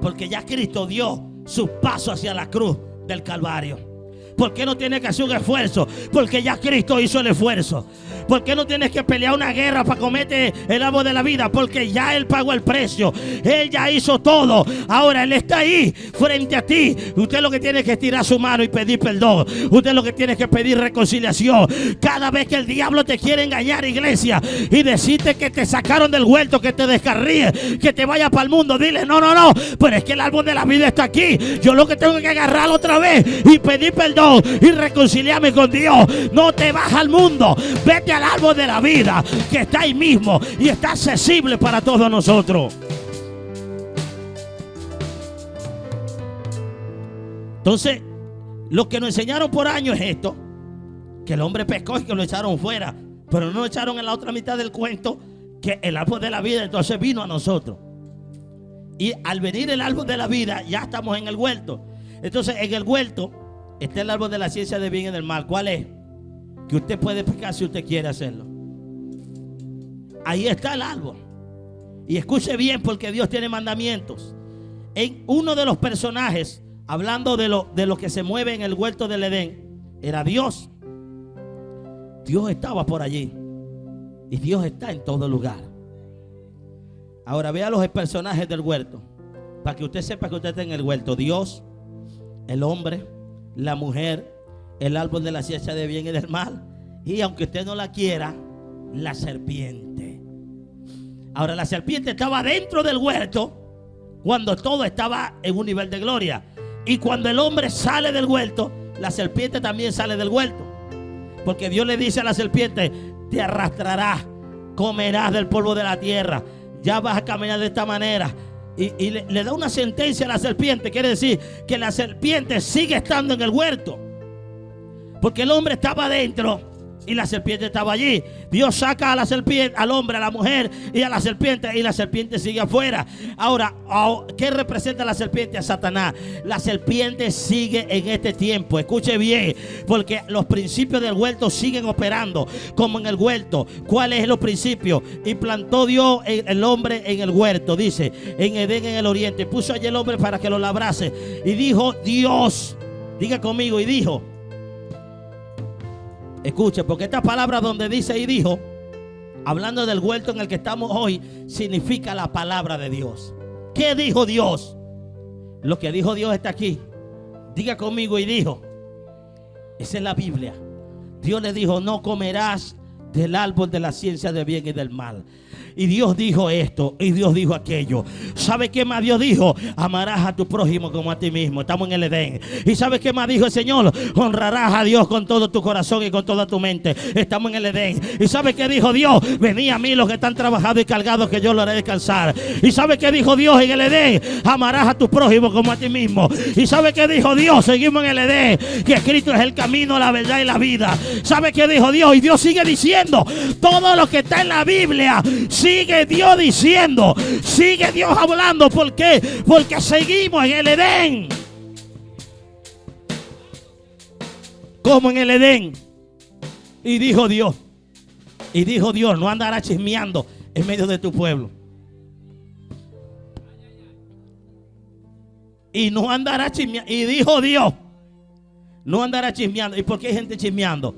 S1: Porque ya Cristo dio sus pasos hacia la cruz del Calvario. ¿Por qué no tienes que hacer un esfuerzo? Porque ya Cristo hizo el esfuerzo. ¿Por qué no tienes que pelear una guerra para comerte el árbol de la vida? Porque ya Él pagó el precio. Él ya hizo todo. Ahora Él está ahí frente a ti. Usted lo que tiene que estirar su mano y pedir perdón. Usted lo que tiene que pedir reconciliación. Cada vez que el diablo te quiere engañar, iglesia, y decirte que te sacaron del huerto, que te descarríes, que te vayas para el mundo, dile: no, pero es que el árbol de la vida está aquí. Yo lo que tengo que agarrarlo otra vez y pedir perdón y reconciliarme con Dios. No te vas al mundo, vete al árbol de la vida que está ahí mismo y está accesible para todos nosotros. Entonces, lo que nos enseñaron por años es esto: que el hombre pecó y que lo echaron fuera, pero no lo echaron en la otra mitad del cuento, que el árbol de la vida entonces vino a nosotros. Y al venir el árbol de la vida, ya estamos en el huerto. Entonces, en el huerto está el árbol de la ciencia del bien y del mal. ¿Cuál es? Que usted puede pecar si usted quiere hacerlo. Ahí está el árbol. Y escuche bien, porque Dios tiene mandamientos. En uno de los personajes, hablando de lo que se mueve en el huerto del Edén, era Dios. Dios estaba por allí. Y Dios está en todo lugar. Ahora vea los personajes del huerto, para que usted sepa que usted está en el huerto. Dios, el hombre, la mujer, el árbol de la ciencia de bien y del mal, y aunque usted no la quiera, la serpiente. Ahora, la serpiente estaba dentro del huerto cuando todo estaba en un nivel de gloria, y cuando el hombre sale del huerto, la serpiente también sale del huerto, porque Dios le dice a la serpiente: te arrastrarás, comerás del polvo de la tierra, ya vas a caminar de esta manera. Y le da una sentencia a la serpiente. Quiere decir que la serpiente sigue estando en el huerto, porque el hombre estaba adentro y la serpiente estaba allí. Dios saca a la serpiente, al hombre, a la mujer y a la serpiente, y la serpiente sigue afuera. Ahora, ¿qué representa la serpiente? A Satanás. La serpiente sigue en este tiempo. Escuche bien, porque los principios del huerto siguen operando como en el huerto. ¿Cuáles son los principios? Y plantó Dios el hombre en el huerto, dice, en Edén, en el oriente. Puso allí el hombre para que lo labrase. Y dijo Dios, diga conmigo, y dijo. Escuche, porque esta palabra donde dice y dijo, hablando del huerto en el que estamos hoy, significa la palabra de Dios. ¿Qué dijo Dios? Lo que dijo Dios está aquí. Diga conmigo, y dijo. Esa es la Biblia. Dios le dijo: no comerás del árbol de la ciencia del bien y del mal. Y Dios dijo esto, y Dios dijo aquello. ¿Sabe qué más Dios dijo? Amarás a tu prójimo como a ti mismo. Estamos en el Edén. ¿Y sabe qué más dijo el Señor? Honrarás a Dios con todo tu corazón y con toda tu mente. Estamos en el Edén. ¿Y sabe qué dijo Dios? Venid a mí los que están trabajados y cargados, que yo lo haré descansar. ¿Y sabe qué dijo Dios en el Edén? Amarás a tu prójimo como a ti mismo. ¿Y sabe qué dijo Dios? Seguimos en el Edén, que Cristo es el camino, la verdad y la vida. ¿Sabe qué dijo Dios? Y Dios sigue diciendo todo lo que está en la Biblia. Sigue Dios diciendo, sigue Dios hablando. ¿Por qué? Porque seguimos en el Edén. Como en el Edén. Y dijo Dios, no andará chismeando en medio de tu pueblo. Y no andará chismeando. Y dijo Dios, no andará chismeando. ¿Y por qué hay gente chismeando?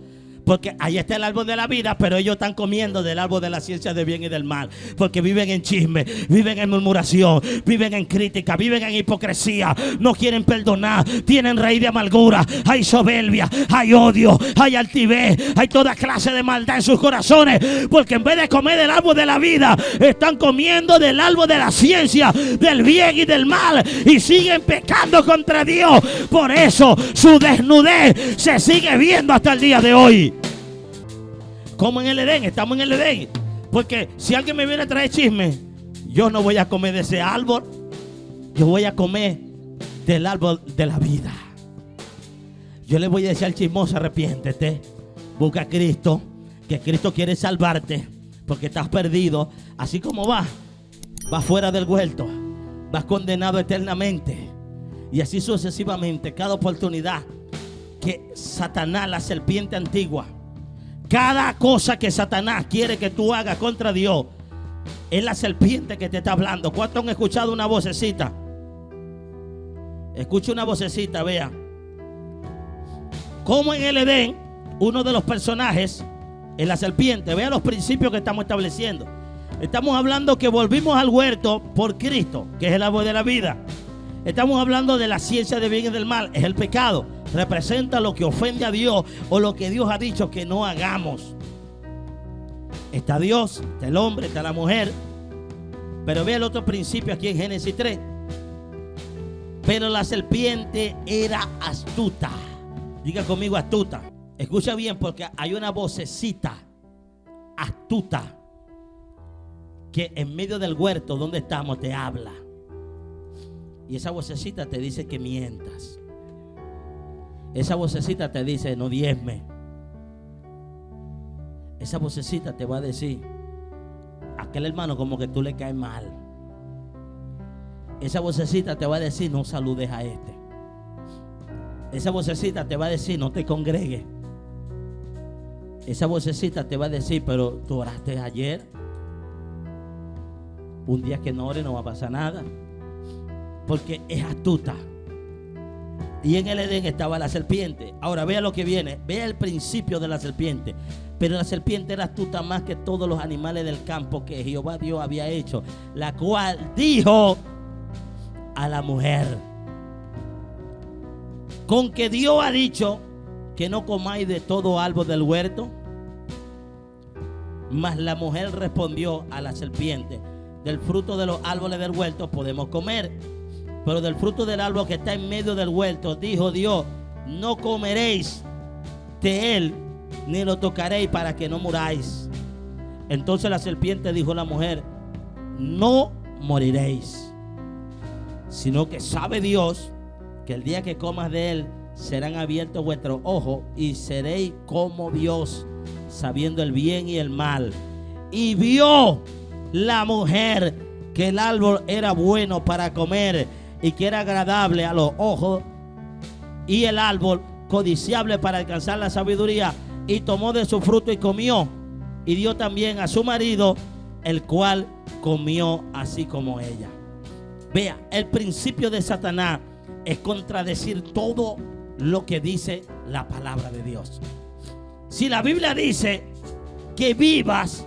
S1: Porque ahí está el árbol de la vida, pero ellos están comiendo del árbol de la ciencia del bien y del mal. Porque viven en chisme, viven en murmuración, viven en crítica, viven en hipocresía. No quieren perdonar, tienen raíz de amargura. Hay soberbia, hay odio, hay altivez, hay toda clase de maldad en sus corazones. Porque en vez de comer del árbol de la vida, están comiendo del árbol de la ciencia del bien y del mal, y siguen pecando contra Dios. Por eso su desnudez se sigue viendo hasta el día de hoy. Como en el Edén, estamos en el Edén. Porque si alguien me viene a traer chisme, yo no voy a comer de ese árbol. Yo voy a comer del árbol de la vida. Yo le voy a decir al chismoso: arrepiéntete, busca a Cristo, que Cristo quiere salvarte, porque estás perdido. Así como vas fuera del huerto, vas condenado eternamente. Y así sucesivamente, cada oportunidad que Satanás, la serpiente antigua, cada cosa que Satanás quiere que tú hagas contra Dios, es la serpiente que te está hablando. ¿Cuántos han escuchado una vocecita? Escucha una vocecita, vea. Como en el Edén, uno de los personajes es la serpiente. Vea los principios que estamos estableciendo. Estamos hablando que volvimos al huerto por Cristo, que es el árbol de la vida. Estamos hablando de la ciencia del bien y del mal, es el pecado. Representa lo que ofende a Dios o lo que Dios ha dicho que no hagamos. Está Dios, está el hombre, está la mujer. Pero vea el otro principio aquí en Génesis 3. Pero la serpiente era astuta. Diga conmigo, astuta. Escucha bien, porque hay una vocecita astuta que en medio del huerto donde estamos te habla. Y esa vocecita te dice que mientas. Esa vocecita te dice no diezme. Esa vocecita te va a decir a aquel hermano como que tú le caes mal. Esa vocecita te va a decir no saludes a este. Esa vocecita te va a decir no te congregues. Esa vocecita te va a decir pero tú oraste ayer. Un día que no ore no va a pasar nada. Porque es astuta. Y en el Edén estaba la serpiente. Ahora vea lo que viene. Vea el principio de la serpiente. Pero la serpiente era astuta más que todos los animales del campo que Jehová Dios había hecho, la cual dijo a la mujer: con que Dios ha dicho que no comáis de todo árbol del huerto. Mas la mujer respondió a la serpiente: del fruto de los árboles del huerto podemos comer, pero del fruto del árbol que está en medio del huerto, dijo Dios, no comeréis de él, ni lo tocaréis para que no muráis. Entonces la serpiente dijo a la mujer: no moriréis, sino que sabe Dios que el día que comas de él serán abiertos vuestros ojos y seréis como Dios, sabiendo el bien y el mal. Y vio la mujer que el árbol era bueno para comer y que era agradable a los ojos, y el árbol codiciable para alcanzar la sabiduría, y tomó de su fruto y comió, y dio también a su marido, el cual comió así como ella. Vea, el principio de Satanás es contradecir todo lo que dice la palabra de Dios. Si la Biblia dice que vivas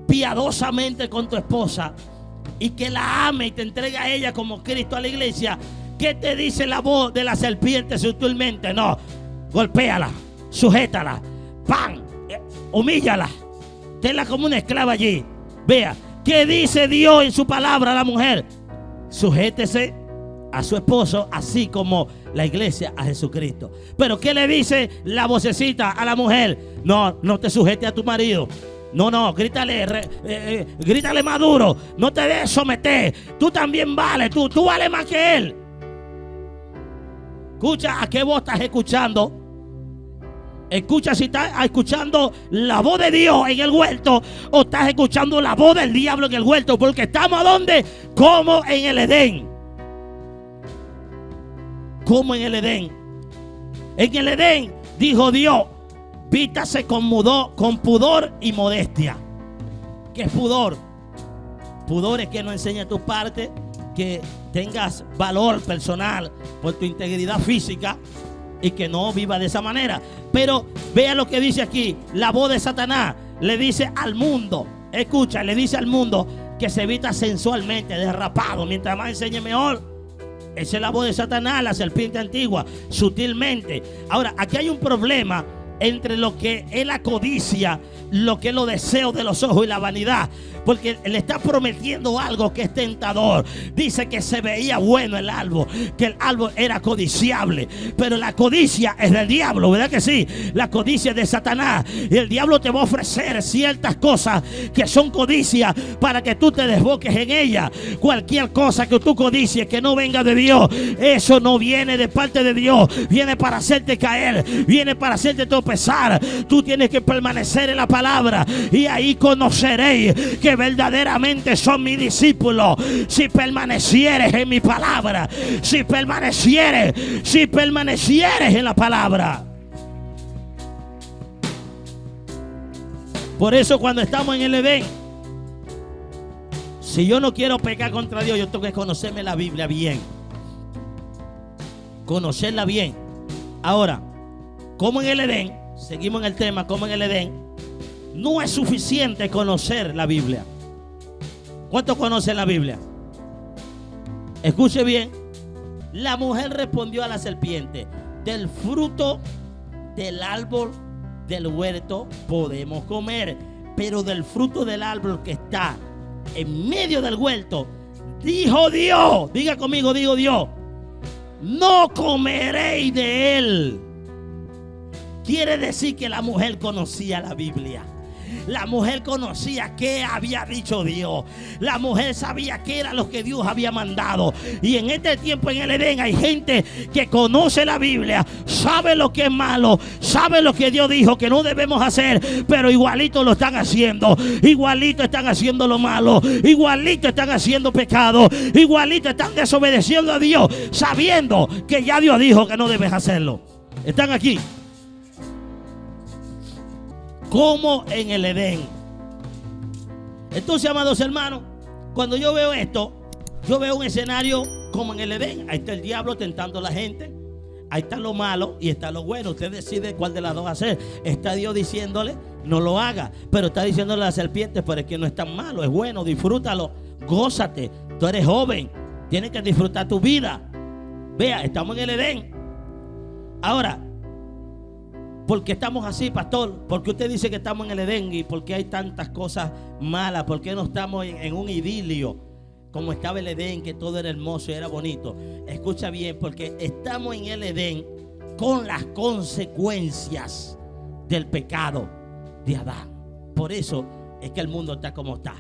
S1: piadosamente con tu esposa y que la ame y te entrega a ella como Cristo a la iglesia, ¿qué te dice la voz de la serpiente sutilmente? No, golpéala, sujétala, ¡pam! Humíllala, tenla como una esclava allí. Vea, ¿qué dice Dios en su palabra a la mujer? Sujétese a su esposo así como la iglesia a Jesucristo. Pero ¿qué le dice la vocecita a la mujer? No, no te sujetes a tu marido. No, grítale, grítale más duro. No te dejes someter. Tú también vales, tú vales más que él. Escucha, ¿a qué voz estás escuchando? Escucha si estás escuchando la voz de Dios en el huerto o estás escuchando la voz del diablo en el huerto. Porque estamos ¿a dónde? Como en el Edén. Como en el Edén. En el Edén dijo Dios: vítase con pudor y modestia. ¿Qué es pudor? Pudor es que no enseñes tu parte, que tengas valor personal por tu integridad física y que no viva de esa manera. Pero vea lo que dice aquí. La voz de Satanás le dice al mundo, escucha, le dice al mundo que se vista sensualmente, derrapado, mientras más enseñe mejor. Esa es la voz de Satanás, la serpiente antigua, sutilmente. Ahora, aquí hay un problema entre lo que es la codicia, lo que es los deseos de los ojos y la vanidad, porque le está prometiendo algo que es tentador. Dice que se veía bueno el árbol, que el árbol era codiciable, pero la codicia es del diablo, ¿verdad que sí? La codicia es de Satanás, y el diablo te va a ofrecer ciertas cosas que son codicias para que tú te desboques en ella. Cualquier cosa que tú codicies que no venga de Dios, eso no viene de parte de Dios, viene para hacerte caer, viene para hacerte tropezar. Tú tienes que permanecer en la palabra, y ahí conoceréis que verdaderamente son mis discípulos, si permanecieres en mi palabra, si permanecieres en la palabra. Por eso cuando estamos en el Edén, si yo no quiero pecar contra Dios, yo tengo que conocerme la Biblia bien, conocerla bien. Ahora, como en el Edén, seguimos en el tema, como en el Edén, no es suficiente conocer la Biblia. ¿Cuántos conocen la Biblia? Escuche bien. La mujer respondió a la serpiente: del fruto del árbol del huerto podemos comer, pero del fruto del árbol que está en medio del huerto, dijo Dios, diga conmigo, dijo Dios, no comeréis de él. Quiere decir que la mujer conocía la Biblia. La mujer conocía qué había dicho Dios. La mujer sabía qué era lo que Dios había mandado. Y en este tiempo en el Edén hay gente que conoce la Biblia, sabe lo que es malo, sabe lo que Dios dijo que no debemos hacer, pero igualito lo están haciendo. Igualito están haciendo lo malo, igualito están haciendo pecado, igualito están desobedeciendo a Dios, sabiendo que ya Dios dijo que no debes hacerlo. Están aquí. Como en el Edén. Entonces, amados hermanos, cuando yo veo esto, yo veo un escenario como en el Edén. Ahí está el diablo tentando a la gente, ahí está lo malo y está lo bueno. Usted decide cuál de las dos hacer. Está Dios diciéndole no lo haga, pero está diciéndole a la serpiente, pero es que no es tan malo, es bueno, disfrútalo, gózate, tú eres joven, tienes que disfrutar tu vida. Vea, estamos en el Edén. Ahora, ¿por qué estamos así, pastor? ¿Por qué usted dice que estamos en el Edén? ¿Y por qué hay tantas cosas malas? ¿Por qué no estamos en un idilio como estaba el Edén, que todo era hermoso y era bonito? Escucha bien, porque estamos en el Edén con las consecuencias del pecado de Adán. Por eso es que el mundo está como está.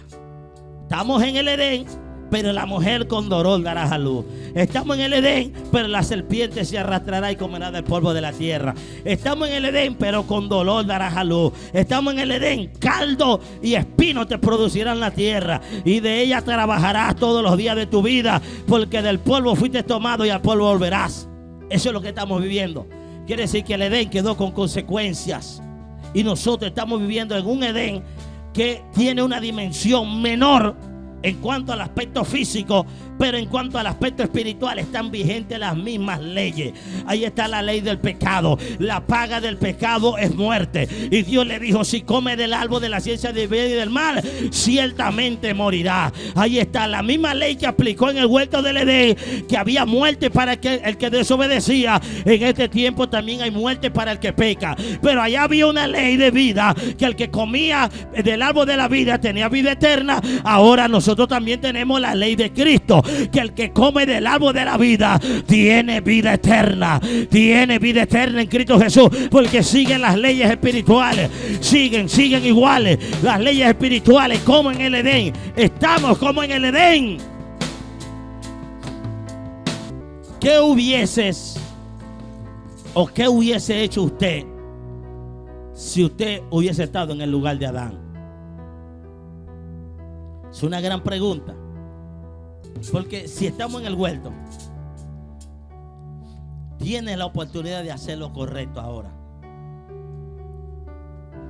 S1: Estamos en el Edén, pero la mujer con dolor dará a luz. Estamos en el Edén, pero la serpiente se arrastrará y comerá del polvo de la tierra. Estamos en el Edén, pero con dolor darás a luz. Estamos en el Edén, caldo y espino te producirán la tierra, y de ella trabajarás todos los días de tu vida, porque del polvo fuiste tomado y al polvo volverás. Eso es lo que estamos viviendo. Quiere decir que el Edén quedó con consecuencias, y nosotros estamos viviendo en un Edén que tiene una dimensión menor en cuanto al aspecto físico, pero en cuanto al aspecto espiritual están vigentes las mismas leyes. Ahí está la ley del pecado. La paga del pecado es muerte, y Dios le dijo: si come del árbol de la ciencia del bien y del mal, ciertamente morirá. Ahí está la misma ley que aplicó en el huerto del Edén, que había muerte para el que desobedecía. En este tiempo también hay muerte para el que peca, pero allá había una ley de vida, que el que comía del árbol de la vida tenía vida eterna. Ahora nosotros también tenemos la ley de Cristo, que el que come del árbol de la vida tiene vida eterna. Tiene vida eterna en Cristo Jesús, porque siguen las leyes espirituales. Siguen iguales las leyes espirituales, como en el Edén. Estamos como en el Edén. ¿Qué hubieses o qué hubiese hecho usted si usted hubiese estado en el lugar de Adán? Es una gran pregunta. Porque si estamos en el huerto, tienes la oportunidad de hacer lo correcto ahora.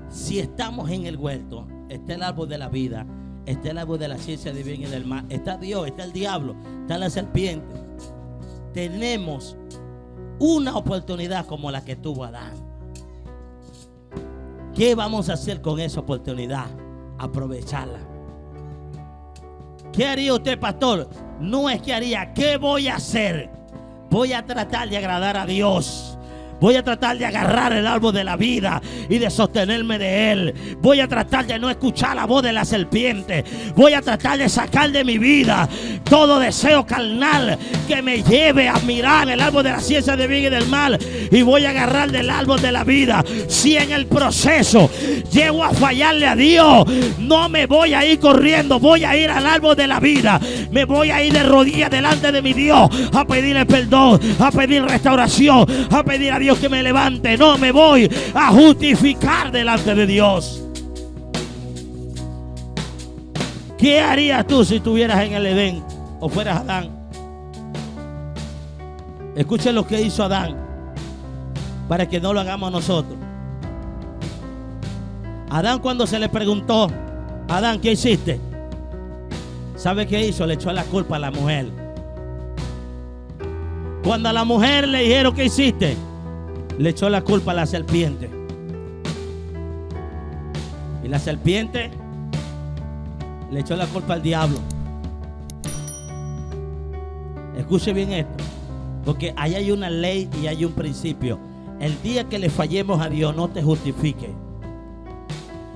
S1: Si estamos en el huerto, está el árbol de la vida, está el árbol de la ciencia del bien y del mal, está Dios, está el diablo, está la serpiente. Tenemos una oportunidad como la que tuvo Adán. ¿Qué vamos a hacer con esa oportunidad? Aprovecharla. ¿Qué haría usted, pastor? No es que haría. ¿Qué voy a hacer? Voy a tratar de agradar a Dios. Voy a tratar de agarrar el árbol de la vida y de sostenerme de él. Voy a tratar de no escuchar la voz de la serpiente. Voy a tratar de sacar de mi vida todo deseo carnal que me lleve a mirar el árbol de la ciencia del bien y del mal. Y voy a agarrar del árbol de la vida. Si en el proceso llego a fallarle a Dios, no me voy a ir corriendo. Voy a ir al árbol de la vida. Me voy a ir de rodillas delante de mi Dios a pedirle perdón, a pedir restauración, a pedir a Dios que me levante. No me voy a justificar delante de Dios. ¿Qué harías tú si estuvieras en el Edén o fueras Adán? Escuchen lo que hizo Adán para que no lo hagamos nosotros. Adán, cuando se le preguntó: Adán, ¿qué hiciste? ¿Sabe qué hizo? Le echó la culpa a la mujer. Cuando a la mujer le dijeron: ¿qué hiciste? Le echó la culpa a la serpiente. Y la serpiente le echó la culpa al diablo. Escuche bien esto, porque ahí hay una ley y hay un principio. El día que le fallemos a Dios, no te justifique.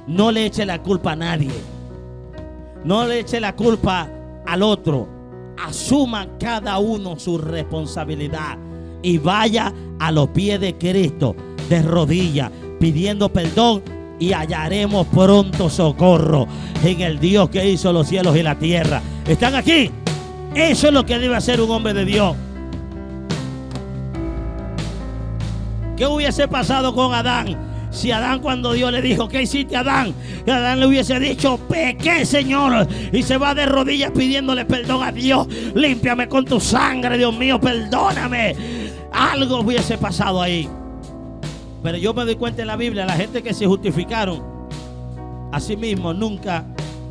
S1: No le eche la culpa a nadie. No le eche la culpa al otro. Asuma cada uno su responsabilidad y vaya a los pies de Cristo de rodillas pidiendo perdón, y hallaremos pronto socorro en el Dios que hizo los cielos y la tierra. ¿Están aquí? Eso es lo que debe hacer un hombre de Dios. ¿Qué hubiese pasado con Adán si Adán, cuando Dios le dijo: ¿qué hiciste, Adán? Y Adán le hubiese dicho: pequé, Señor. Y se va de rodillas pidiéndole perdón a Dios: límpiame con tu sangre, Dios mío, perdóname. Algo hubiese pasado ahí. Pero yo me doy cuenta en la Biblia, la gente que se justificaron a sí mismos nunca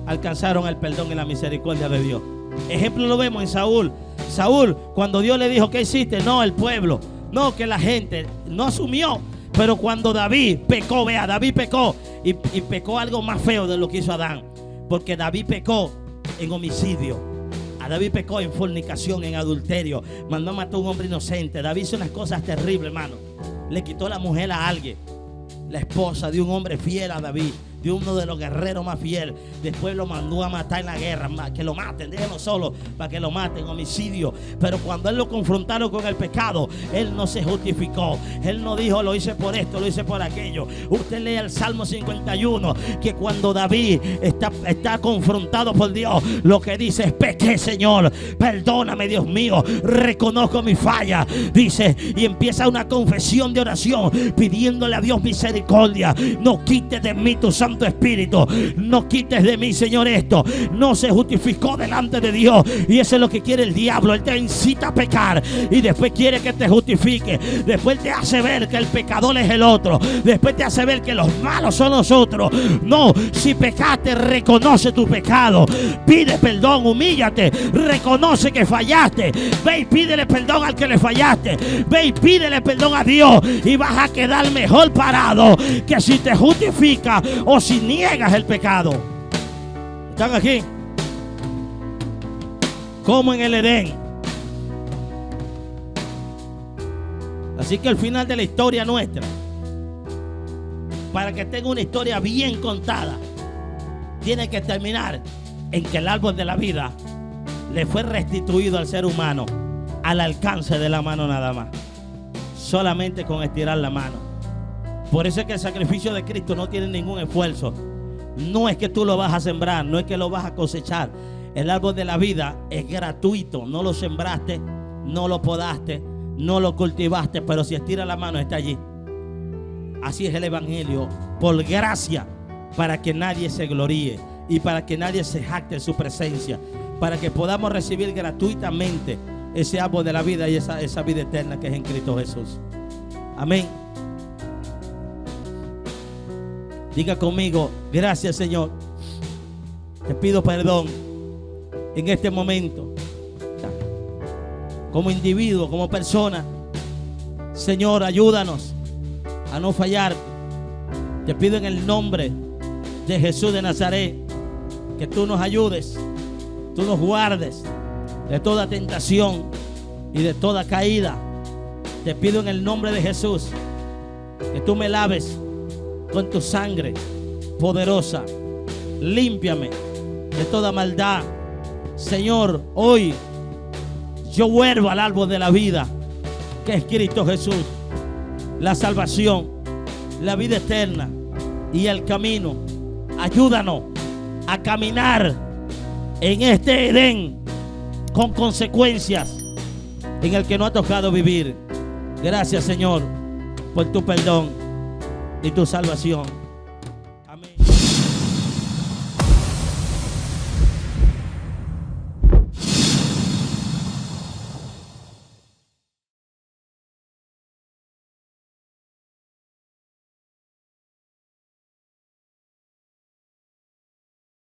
S1: alcanzaron el perdón y la misericordia de Dios. Ejemplo lo vemos en Saúl. Saúl, cuando Dios le dijo: ¿qué hiciste? No, el pueblo. No, que la gente no asumió. Pero cuando David pecó, vea, David pecó y pecó algo más feo de lo que hizo Adán. Porque David pecó en homicidio. A David pecó en fornicación, en adulterio. Mandó a matar a un hombre inocente. David hizo unas cosas terribles, hermano. Le quitó la mujer a alguien, la esposa de un hombre fiel a David, de uno de los guerreros más fieles. Después lo mandó a matar en la guerra. Que lo maten, déjenlo solo para que lo maten, homicidio. Pero cuando él lo confrontaron con el pecado, él no se justificó. Él no dijo: lo hice por esto, lo hice por aquello. Usted lee el Salmo 51, que cuando David está confrontado por Dios, lo que dice es: pequé, Señor, perdóname, Dios mío, reconozco mi falla. Dice, y empieza una confesión de oración pidiéndole a Dios misericordia. No quites de mí tu Santo Espíritu, no quites de mí, Señor, esto. No se justificó delante de Dios, y eso es lo que quiere el diablo. Él te incita a pecar y después quiere que te justifique. Después te hace ver que el pecador es el otro. Después te hace ver que los malos son nosotros. No, si pecaste, reconoce tu pecado, pide perdón, humíllate, reconoce que fallaste, ve y pídele perdón al que le fallaste, ve y pídele perdón a Dios, y vas a quedar mejor parado que si te justificas o si niegas el pecado. ¿Están aquí? Como en el Edén. Así que al final de la historia nuestra, para que tenga una historia bien contada, tiene que terminar en que el árbol de la vida le fue restituido al ser humano al alcance de la mano nada más, solamente con estirar la mano. Por eso es que el sacrificio de Cristo no tiene ningún esfuerzo. No es que tú lo vas a sembrar, no es que lo vas a cosechar. El árbol de la vida es gratuito. No lo sembraste, no lo podaste, no lo cultivaste, pero si estira la mano está allí. Así es el evangelio, por gracia, para que nadie se gloríe y para que nadie se jacte en su presencia, para que podamos recibir gratuitamente ese árbol de la vida y esa vida eterna que es en Cristo Jesús. Amén. Diga conmigo: gracias, Señor. Te pido perdón en este momento, como individuo, como persona. Señor, ayúdanos a no fallar. Te pido en el nombre de Jesús de Nazaret que tú nos ayudes, tú nos guardes de toda tentación y de toda caída. Te pido en el nombre de Jesús que tú me laves con tu sangre poderosa. Límpiame de toda maldad. Señor, hoy yo vuelvo al árbol de la vida, que es Cristo Jesús, la salvación, la vida eterna y el camino. Ayúdanos a caminar en este Edén con consecuencias en el que no ha tocado vivir. Gracias, Señor, por tu perdón y tu salvación.